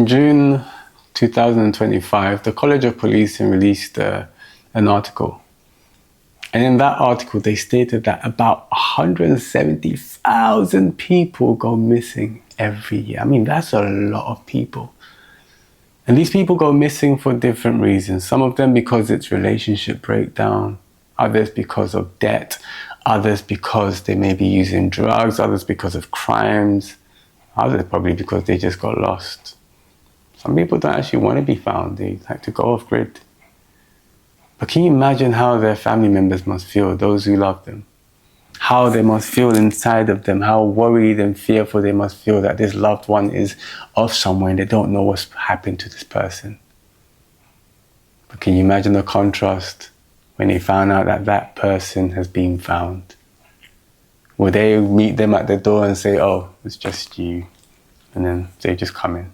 In June 2025, the College of Policing released an article. And in that article, they stated that about 170,000 people go missing every year. I mean, that's a lot of people. And these people go missing for different reasons. Some of them because it's relationship breakdown, others because of debt, others because they may be using drugs, others because of crimes, others probably because they just got lost. Some people don't actually want to be found. They like to go off grid. But can you imagine how their family members must feel, those who love them? How they must feel inside of them, how worried and fearful they must feel that this loved one is off somewhere and they don't know what's happened to this person. But can you imagine the contrast when they found out that that person has been found? Will they meet them at the door and say, oh, it's just you, and then they just come in?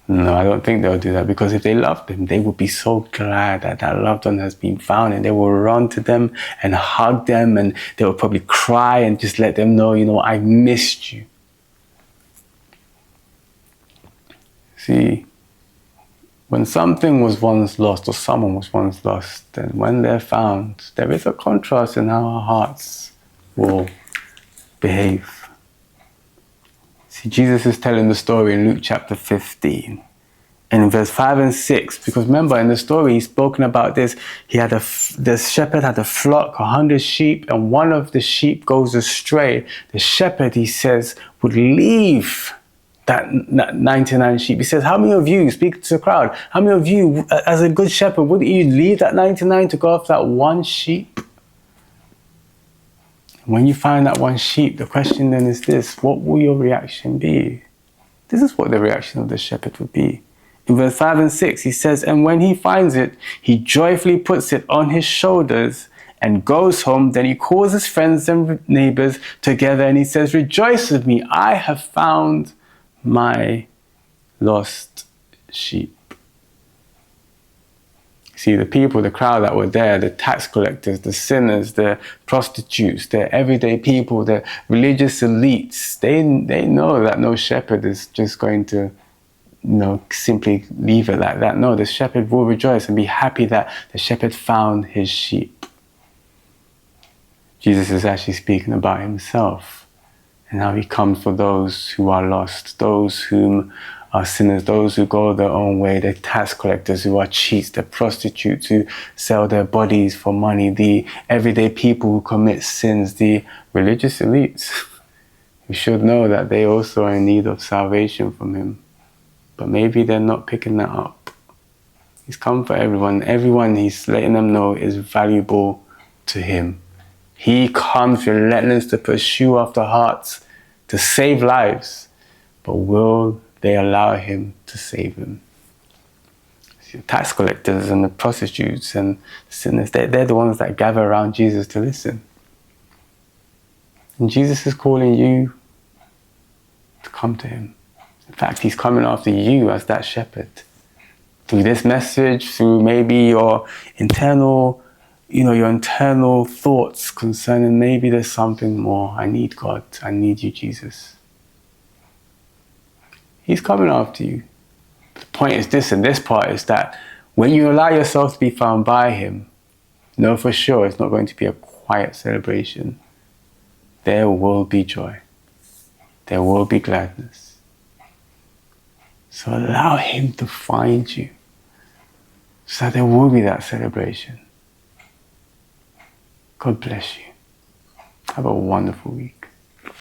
No, I don't think they'll do that, because if they loved them, they would be so glad that that loved one has been found, and they will run to them and hug them, and they will probably cry and just let them know, you know, I missed you. See, when something was once lost or someone was once lost, then when they're found, there is a contrast in how our hearts will behave. See, Jesus is telling the story in Luke chapter 15. And in verse 5 and 6, because remember in the story he's spoken about this, the shepherd had a flock, 100 sheep, and one of the sheep goes astray. The shepherd, he says, would leave that 99 sheep. He says, how many of you, speak to the crowd, how many of you, as a good shepherd, wouldn't you leave that 99 to go after that one sheep? When you find that one sheep, the question then is this: what will your reaction be? This is what the reaction of the shepherd would be. In verse 5 and 6, he says, and when he finds it, he joyfully puts it on his shoulders and goes home. Then he calls his friends and neighbors together and he says, rejoice with me, I have found my lost sheep. See, the people, the crowd that were there, the tax collectors, the sinners, the prostitutes, the everyday people, the religious elites, they know that no shepherd is just going to, simply leave it like that. No, the shepherd will rejoice and be happy that the shepherd found his sheep. Jesus is actually speaking about himself and how he comes for those who are lost, those whom are sinners, those who go their own way, the tax collectors who are cheats, the prostitutes who sell their bodies for money, the everyday people who commit sins, the religious elites. We should know that they also are in need of salvation from him. But maybe they're not picking that up. He's come for everyone. Everyone, he's letting them know, is valuable to him. He comes relentless to pursue after hearts, to save lives. But will they allow him to save them? See, the tax collectors and the prostitutes and sinners, they're the ones that gather around Jesus to listen. And Jesus is calling you to come to him. In fact, he's coming after you as that shepherd. Through this message, through maybe your internal thoughts concerning maybe there's something more. I need God. I need you, Jesus. He's coming after you. The point is this, and this part is that when you allow yourself to be found by him, know for sure it's not going to be a quiet celebration. There will be joy. There will be gladness. So allow him to find you, so that there will be that celebration. God bless you. Have a wonderful week.